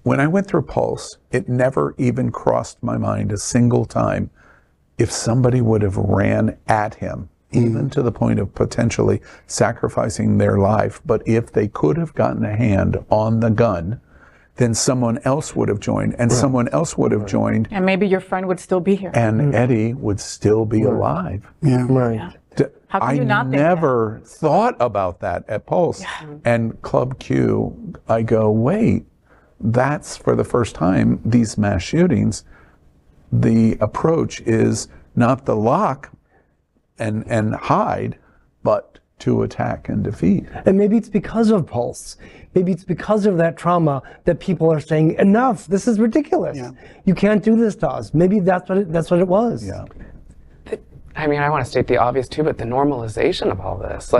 When I went through Pulse, it never even crossed my mind a single time if somebody would have ran at him, even to the point of potentially sacrificing their life. But if they could have gotten a hand on the gun, then someone else would have joined, and someone else would have joined. And maybe your friend would still be here. And Eddie would still be alive. Yeah. Yeah. How can you not think never thought about that at Pulse. Yeah. And Club Q, I go, wait, that's for the first time, these mass shootings, the approach is not the lock and hide, but to attack and defeat. And maybe it's because of Pulse. Maybe it's because of that trauma that people are saying, enough, this is ridiculous. Yeah. You can't do this to us. Maybe that's what it was. Yeah. I mean, I want to state the obvious too, but the normalization of all this,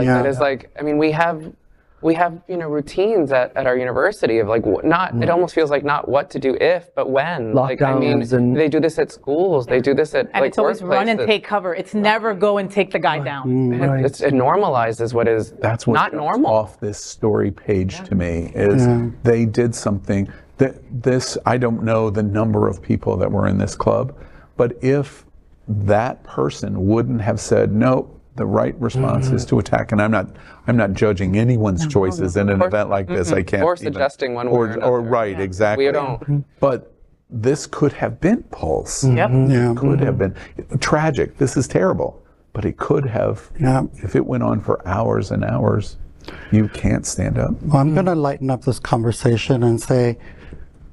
we have routines at our university of it almost feels like not what to do if, but when. Lockdowns they do this at schools, they do this at it's always run and take cover. It's never go and take the guy down. It normalizes what is not normal. Off this story page to me is they did something that I don't know the number of people that were in this club, but if that person wouldn't have said, no, the right response is to attack, and I'm not judging anyone's choices in an event like this. I can't. Or suggesting one way or another. Right, exactly. We don't. But this could have been Pulse. Yep. Yeah. Could have been tragic. This is terrible, but it could have. Yeah. If it went on for hours and hours, you can't stand up. Well, I'm going to lighten up this conversation and say,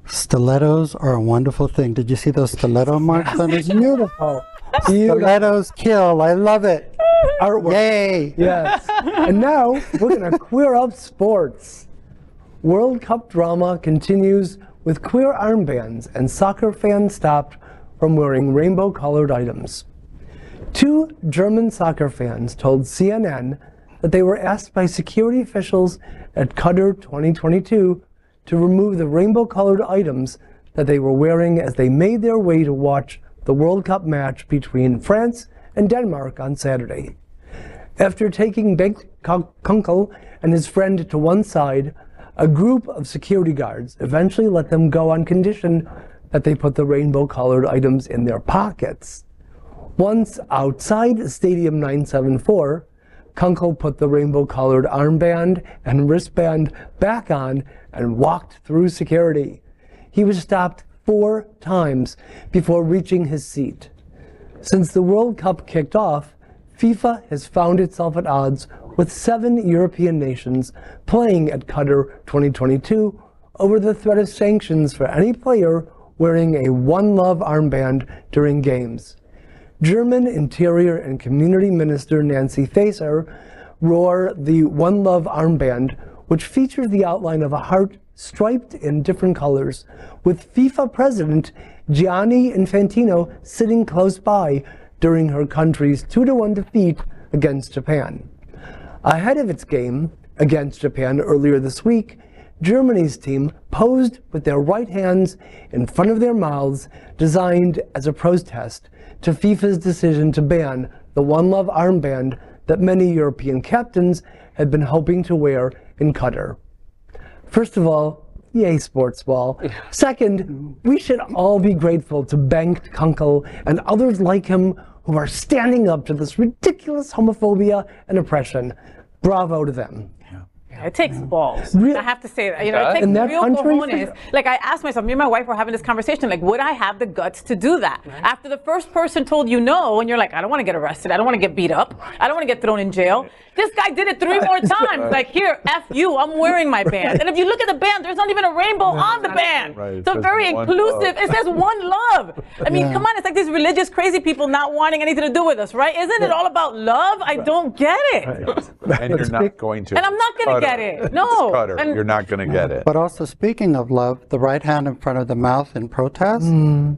Stilettos are a wonderful thing. Did you see those stiletto marks on his? Beautiful. Stilettos kill. I love it. Artwork. Yay. Yes. And now we're going to queer up sports. World Cup drama continues with queer armbands and soccer fans stopped from wearing rainbow-colored items. 2 German soccer fans told CNN that they were asked by security officials at Qatar 2022 to remove the rainbow-colored items that they were wearing as they made their way to watch the World Cup match between France and Denmark on Saturday. After taking Bengt Kunkel and his friend to one side, a group of security guards eventually let them go on condition that they put the rainbow-colored items in their pockets. Once outside Stadium 974, Kunkel put the rainbow-colored armband and wristband back on and walked through security. He was stopped 4 times before reaching his seat. Since the World Cup kicked off, FIFA has found itself at odds with 7 European nations playing at Qatar 2022 over the threat of sanctions for any player wearing a One Love armband during games. German Interior and Community Minister Nancy Faeser wore the One Love armband, which features the outline of a heart striped in different colors, with FIFA President Gianni Infantino sitting close by during her country's 2-1 defeat against Japan. Ahead of its game against Japan earlier this week, Germany's team posed with their right hands in front of their mouths, designed as a protest to FIFA's decision to ban the One Love armband that many European captains had been hoping to wear in Qatar. First of all, yay sports ball. Second, we should all be grateful to Bengt Kunkel and others like him who are standing up to this ridiculous homophobia and oppression. Bravo to them. It takes balls. Real- I have to say that. You know, it takes In that real country, cojones. Like, I asked myself, me and my wife were having this conversation, like, would I have the guts to do that? Right. After the first person told you no, and you're like, I don't want to get arrested. I don't want to get beat up. I don't want to get thrown in jail. This guy did it 3 more times. Like, here, F you, I'm wearing my band. And if you look at the band, there's not even a rainbow on the band. Right. So very inclusive. It says one love. I mean, come on, it's like these religious crazy people not wanting anything to do with us, right? Isn't it all about love? I don't get it. Right. And you're not going to. And I'm not going to get it. No. Cutter. And you're not going to get it. But also, speaking of love, the right hand in front of the mouth in protest,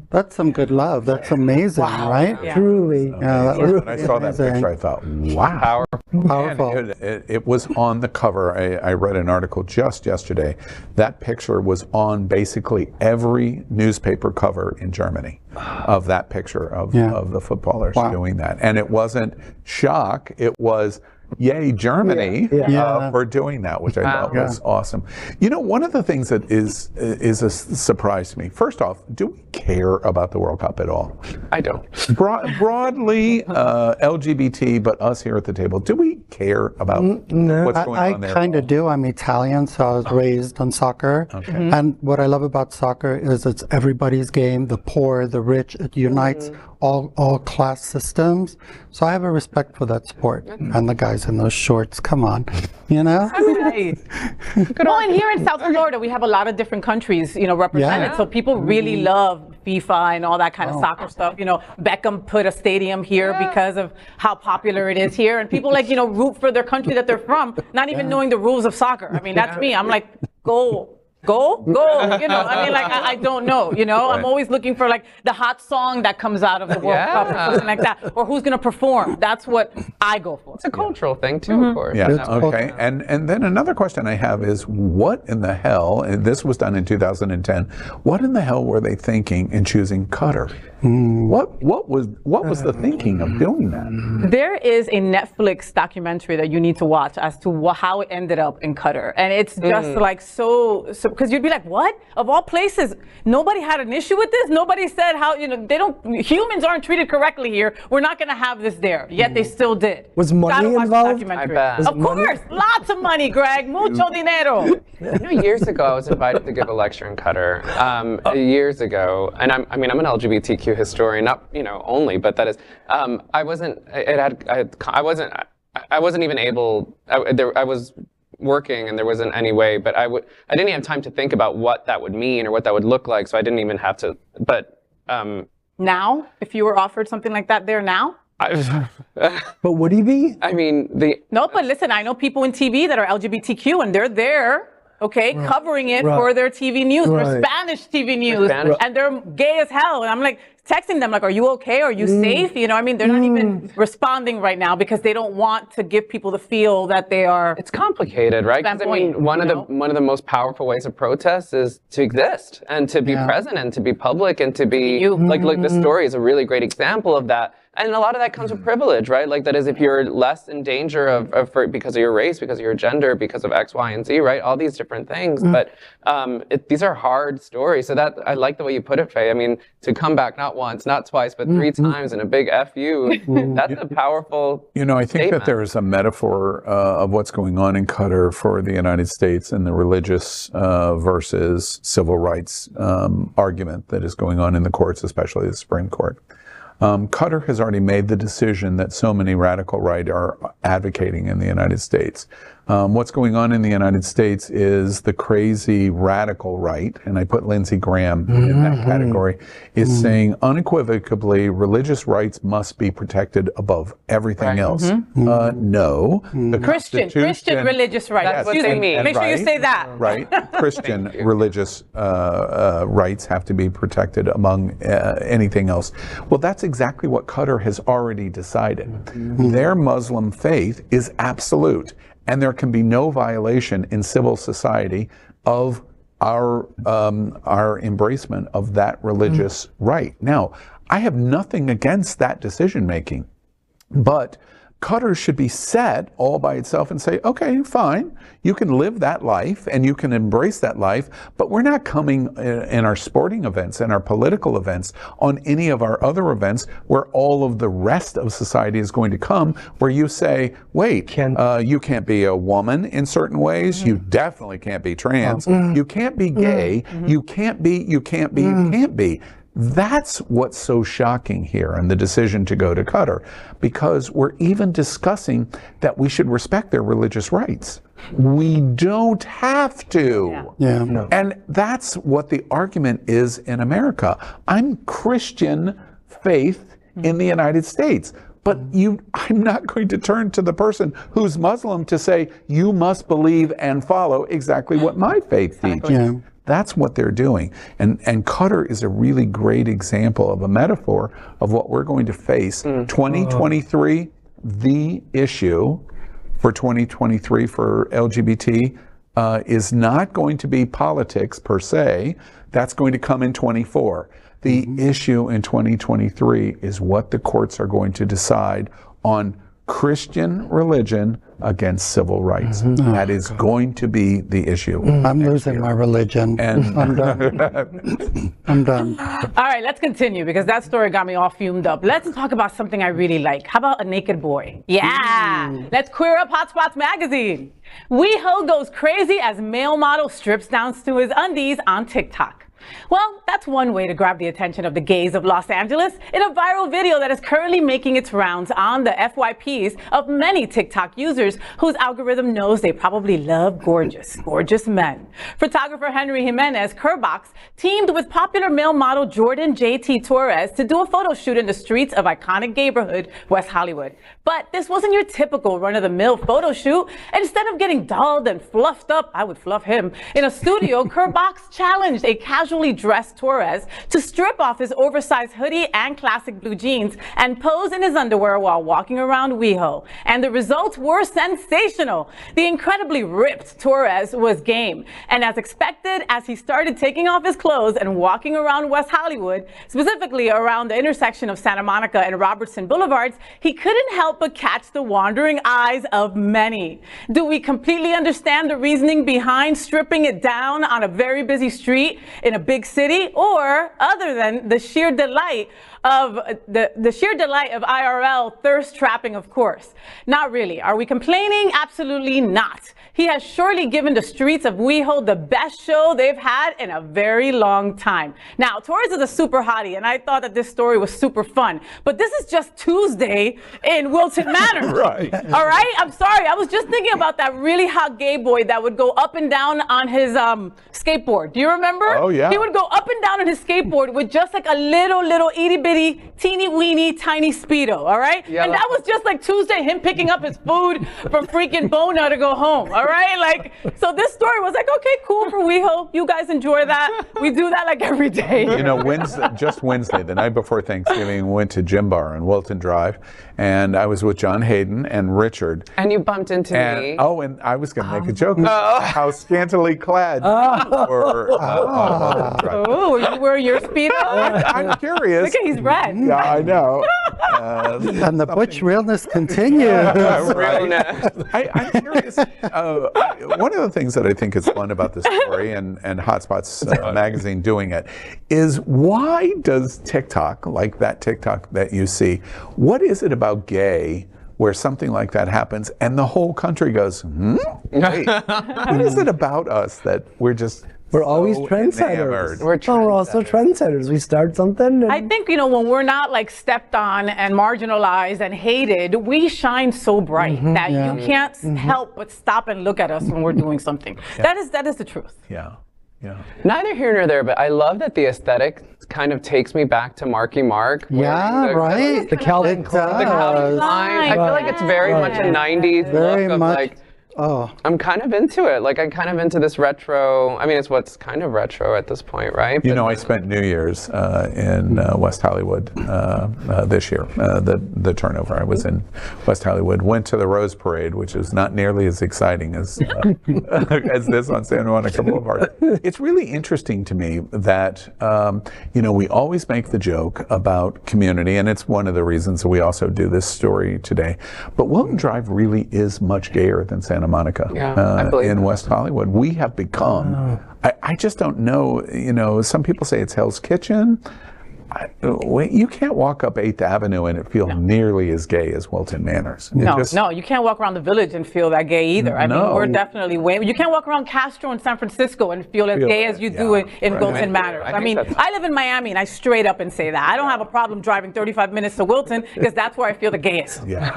that's some good love. That's amazing, right? Yeah. Truly. Yeah, that was When I saw that amazing. picture, I thought, wow. Powerful. And it was on the cover. I read an article just yesterday. That picture was on basically every newspaper cover in Germany of that picture of the footballers doing that. And it wasn't shock. It was, yay, Germany for doing that, which I thought was awesome. You know, one of the things that is a surprise to me, first off, do we care about the World Cup at all? I don't. Broadly, LGBT, but us here at the table, do we care about what's going on there? I kind of do. I'm Italian, so I was raised on soccer. Okay. And what I love about soccer is it's everybody's game, the poor, the rich. It unites all class systems. So I have a respect for that sport. And the guys in those shorts, come on, you know? Right. Well, and here in South Florida, we have a lot of different countries, you know, represented. So people really love FIFA and all that kind of soccer stuff. You know, Beckham put a stadium here because of how popular it is here. And people, like, you know, root for their country that they're from, not even knowing the rules of soccer. I mean, that's me. I'm like, go. You know, I mean, like, I don't know, you know, I'm always looking for, like, the hot song that comes out of the World Cup or something like that, or who's going to perform. That's what I go for. It's a cultural thing too, of course. Yeah, okay. And then another question I have is, what in the hell, and this was done in 2010, what in the hell were they thinking in choosing Qatar? What was the thinking of doing that? There is a Netflix documentary that you need to watch as to how it ended up in Qatar, and it's just like so because you'd be like, what? Of all places, nobody had an issue with this. Nobody said how, you know, humans aren't treated correctly here. We're not going to have this there. Yet they still did. Was money involved? I bet. Of course, lots of money, Greg. Mucho dinero. You know, years ago, I was invited to give a lecture in Qatar. Years ago, and I'm an LGBTQ historian, not, you know, only, but that is, I wasn't even able. I was working and there wasn't any way, but I didn't have time to think about what that would mean or what that would look like, so I didn't even have to, but... Now, if you were offered something like that there now? But would he be? I mean, No, but listen, I know people in TV that are LGBTQ and they're there, okay, covering it for their TV news, for Spanish TV news, and they're gay as hell. And I'm like, texting them like, are you okay? Are you safe? You know, I mean, they're not even responding right now because they don't want to give people the feel that they are. It's complicated, right? Because I mean, one of the most powerful ways of protest is to exist and to be present and to be public and to be like the story is a really great example of that. And a lot of that comes with privilege, right? Like that is if you're less in danger of because of your race, because of your gender, because of X, Y, and Z, right? All these different things. But these are hard stories. So that I like the way you put it, Faye. I mean, to come back not once, not twice, but 3 times in a big F you, that's a powerful You know, I think statement. that there is a metaphor of what's going on in Qatar for the United States and the religious versus civil rights argument that is going on in the courts, especially the Supreme Court. Qatar has already made the decision that so many radical right are advocating in the United States. What's going on in the United States is the crazy radical right, and I put Lindsey Graham in that category, is saying unequivocally religious rights must be protected above everything else. No. The Christian religious rights. That's what they mean. Make sure you say that. Right. Christian religious rights have to be protected among anything else. Well, that's exactly what Qatar has already decided. Their Muslim faith is absolute, and there can be no violation in civil society of our embracement of that religious right. Now, I have nothing against that decision making, but Qatar should be set all by itself and say, okay, fine, you can live that life and you can embrace that life, but we're not coming in our sporting events and our political events on any of our other events where all of the rest of society is going to come, where you say, wait, you can't be a woman in certain ways, you definitely can't be trans, you can't be gay, you can't be. That's what's so shocking here in the decision to go to Qatar, because we're even discussing that we should respect their religious rights. We don't have to. No. And that's what the argument is in America. I'm Christian faith in the United States. But I'm not going to turn to the person who's Muslim to say, you must believe and follow exactly what my faith teaches. Yeah. That's what they're doing. And Qatar is a really great example of a metaphor of what we're going to face. 2023, the issue for 2023 for LGBT is not going to be politics per se. That's going to come in 24. The issue in 2023 is what the courts are going to decide on Christian religion against civil rights. That is going to be the issue. I'm losing my religion. And I'm done. I'm done. All right, let's continue because that story got me all fumed up. Let's talk about something I really like. How about a naked boy? Yeah. Let's queer up Hotspots magazine. WeHo goes crazy as male model strips down to his undies on TikTok. Well, that's one way to grab the attention of the gays of Los Angeles in a viral video that is currently making its rounds on the FYPs of many TikTok users whose algorithm knows they probably love gorgeous men. Photographer Henry Jimenez Kerbox teamed with popular male model Jordan J.T. Torres to do a photo shoot in the streets of iconic neighborhood West Hollywood. But this wasn't your typical run-of-the-mill photo shoot. Instead of getting dolled and fluffed up, I would fluff him, in a studio, Kerbox challenged a casually dressed Torres to strip off his oversized hoodie and classic blue jeans and pose in his underwear while walking around WeHo. And the results were sensational. The incredibly ripped Torres was game. And as expected, as he started taking off his clothes and walking around West Hollywood, specifically around the intersection of Santa Monica and Robertson Boulevards, he couldn't help but catch the wandering eyes of many. Do we completely understand the reasoning behind stripping it down on a very busy street in a big city, or other than the sheer delight of the sheer delight of IRL thirst trapping, of course. Not really. Are we complaining? Absolutely not. He has surely given the streets of WeHo the best show they've had in a very long time. Now, Torres is a super hottie, and I thought that this story was super fun. But this is just Tuesday in Wilton Manor. Right. All right? I'm sorry. I was just thinking about that really hot gay boy that would go up and down on his skateboard. Do you remember? Oh, yeah. He would go up and down on his skateboard with just like a little itty bitty, teeny weeny, tiny Speedo. All right? Yeah, And that was just like Tuesday, him picking up his food from freaking Bona to go home. All right? Like, so this story was like, okay, cool for WeHo. You guys enjoy that. We do that like every day. You know, Wednesday, the night before Thanksgiving, we went to Gym Bar on Wilton Drive, and I was with John Hayden and Richard. And you bumped into me. Oh, and I was going to make a joke about how scantily clad were. Oh, were you wearing your Speedo? I'm curious. Look at he's red. Yeah, I know. And the butch realness continues. I'm curious. One of the things that I think is fun about this story and Hotspots magazine doing it is, why does TikTok, like that TikTok that you see, what is it about gay where something like that happens and the whole country goes, wait, what is it about us that we're always so trendsetters. enamored? We're also trendsetters. We start something. And I think, when we're not like stepped on and marginalized and hated, we shine so bright that you can't help but stop and look at us when we're doing something. That is the truth. Yeah. Yeah. Neither here nor there, but I love that the aesthetic kind of takes me back to Marky Mark. Yeah, right. the Calvin Klein. The Calvin does. Klein. I feel like it's very much a 90s Very look of much. like, Oh, I'm kind of into it. Like, I'm kind of into this retro. I mean, it's what's kind of retro at this point, right? You know, I spent New Year's in West Hollywood this year. The turnover. I was in West Hollywood. Went to the Rose Parade, which is not nearly as exciting as as this on Santa Monica Boulevard. It's really interesting to me that we always make the joke about community, and it's one of the reasons that we also do this story today. But Wilton Drive really is much gayer than Santa Monica I believe in that. West Hollywood. We have become, I just don't know, some people say it's Hell's Kitchen. You can't walk up 8th Avenue and it feel nearly as gay as Wilton Manors. No, you can't walk around the Village and feel that gay either. I mean, we're definitely way. You can't walk around Castro in San Francisco and feel as gay as you do in Wilton Manors. I mean, I live in Miami and I straight up and say that. I don't have a problem driving 35 minutes to Wilton because that's where I feel the gayest. Yeah.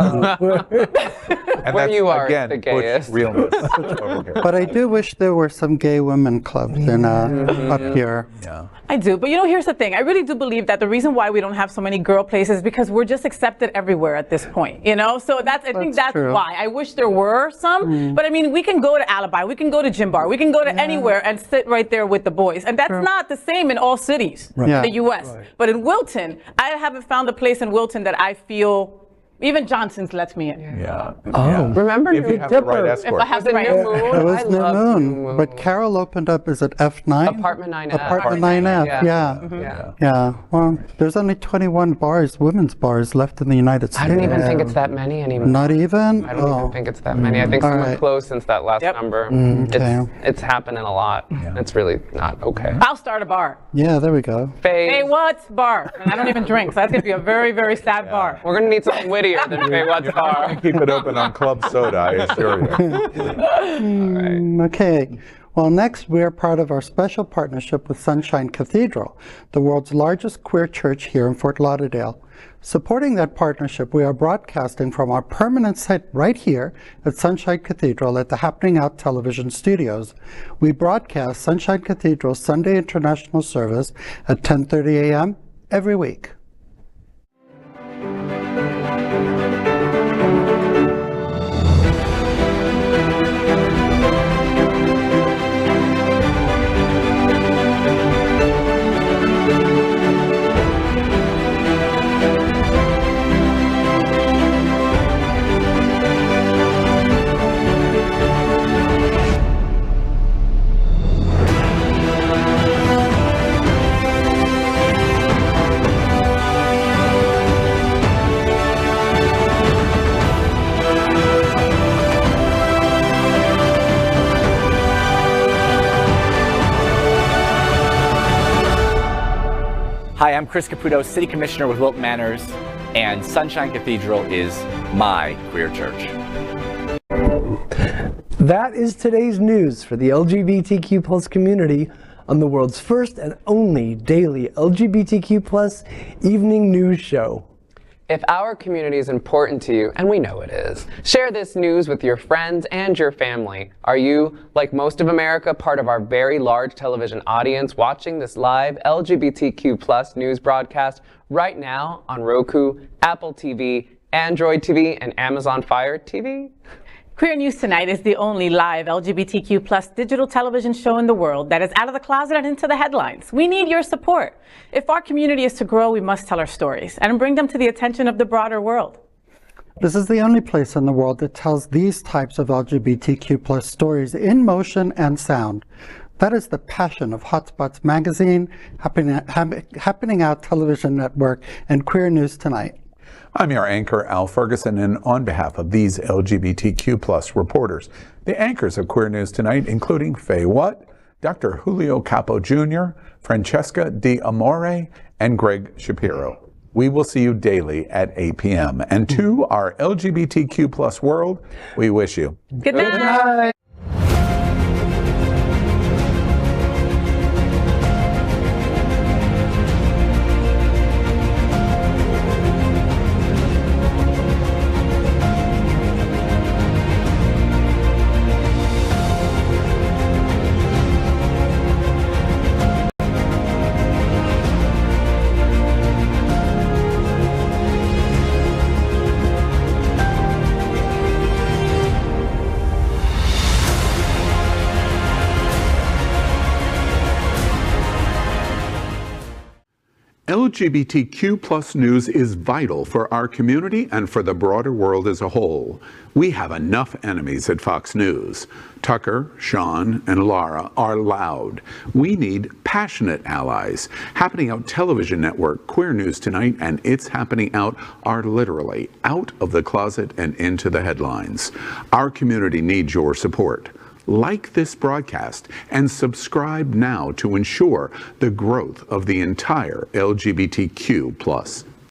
And Where that's, you are again, the gayest. butch realness over here. but I do wish there were some gay women clubs in up here. Yeah. I do, but here's the thing. I really do believe that the reason why we don't have so many girl places is because we're just accepted everywhere at this point, So I think that's true. why. I wish there were some, but I mean, we can go to Alibi, we can go to Gym Bar, we can go to anywhere and sit right there with the boys. And that's not the same in all cities in the U.S. But in Wilton, I haven't found a place in Wilton that I feel. Even Johnson's lets me in. Yeah. Remember If you have the right If escort. I have the right New Moon? It was I New love Moon, but Carol opened up, is it F9? Apartment 9F. Apartment 9F, Yeah. yeah. Well, there's only 21 bars, women's bars left in the United States. I don't even think it's that many anymore. Not even? I don't even think it's that many. I think someone right. closed since that last number. Okay. It's happening a lot. It's really not okay. I'll start a bar. Yeah, there we go. FayWhat's bar. And I don't even drink, so that's going to be a very, very sad bar. We're going to need something wittier than FayWhat's bar. Keep it open on Club Soda, I assure you. Okay. Well, next, we are part of our special partnership with Sunshine Cathedral, the world's largest queer church here in Fort Lauderdale. Supporting that partnership, we are broadcasting from our permanent site right here at Sunshine Cathedral at the Happening Out television studios. We broadcast Sunshine Cathedral's Sunday International Service at 10:30 a.m. every week. I'm Chris Caputo, City Commissioner with Wilton Manors, and Sunshine Cathedral is my queer church. That is today's news for the LGBTQ plus community on the world's first and only daily LGBTQ plus evening news show. If our community is important to you, and we know it is, share this news with your friends and your family. Are you, like most of America, part of our very large television audience watching this live LGBTQ plus news broadcast right now on Roku, Apple TV, Android TV, and Amazon Fire TV? Queer News Tonight is the only live LGBTQ plus digital television show in the world that is out of the closet and into the headlines. We need your support. If our community is to grow, we must tell our stories and bring them to the attention of the broader world. This is the only place in the world that tells these types of LGBTQ plus stories in motion and sound. That is the passion of Hotspots Magazine, Happening Out Television Network, and Queer News Tonight. I'm your anchor, Al Ferguson, and on behalf of these LGBTQ plus reporters, the anchors of Queer News Tonight, including FayWhat, Dr. Julio Capo Jr., Franchesca D'Amore, and Gregg Shapiro. We will see you daily at 8 p.m. And to our LGBTQ plus world, we wish you Good night. LGBTQ plus news is vital for our community and for the broader world as a whole. We have enough enemies at Fox News. Tucker, Sean, and Laura are loud. We need passionate allies. Happening Out Television Network, Queer News Tonight, and It's Happening Out are literally out of the closet and into the headlines. Our community needs your support. Like this broadcast and subscribe now to ensure the growth of the entire LGBTQ plus